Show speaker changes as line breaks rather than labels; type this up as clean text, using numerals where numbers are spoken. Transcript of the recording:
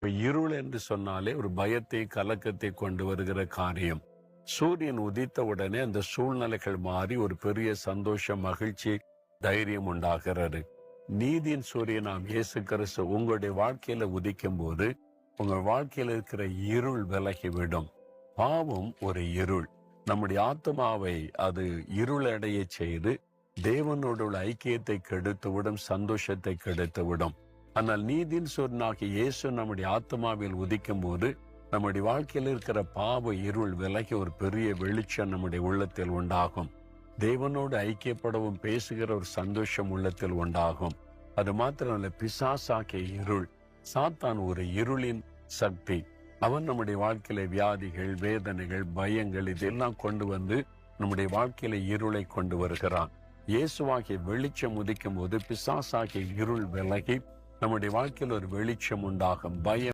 இருள் என்று சொன்னாலே ஒரு பயத்தை கலக்கத்தை கொண்டு வருகிற காரியம். சூரியன் உதித்த உடனே அந்த சூழ்நிலைகள் மாறி ஒரு பெரிய சந்தோஷம், மகிழ்ச்சி, தைரியம் உண்டாகிறது. நீதியின் சூரியனாம் இயேசு கிறிஸ்து உங்களுடைய வாழ்க்கையில உதிக்கும் போது உங்கள் வாழ்க்கையில இருக்கிற இருள் விலகிவிடும். பாவம் ஒரு இருள். நம்முடைய ஆத்மாவை அது இருளடைய செய்து தேவனோடு உள்ள ஐக்கியத்தை கெடுத்துவிடும், சந்தோஷத்தை கெடுத்துவிடும். ஆனால் நீதியின் சூரியனாகிய இயேசு நம்முடைய ஆத்மாவில் உதிக்கும் போது நம்முடைய வாழ்க்கையில் இருக்கிற பாவ இருள் விலகி ஒரு பெரிய வெளிச்சம் நம்முடைய உள்ளத்தில் உண்டாகும். தேவனோடு ஐக்கியப்படவும் பேசுகிற ஒரு சந்தோஷம் உள்ளத்தில் உண்டாகும். அது மாத்திரமல்ல, பிசாசாகிய இருள், சாத்தான் ஒரு இருளின் சக்தி. அவன் நம்முடைய வாழ்க்கையில வியாதிகள், வேதனைகள், பயங்கள் இதெல்லாம் கொண்டு வந்து நம்முடைய வாழ்க்கையில இருளை கொண்டு வருகிறான். இயேசுவாகிய வெளிச்சம் உதிக்கும் போது பிசாசாகிய இருள் விலகி நம்முடைய வாழ்க்கையில் ஒரு வெளிச்சம் உண்டாகும். பயம்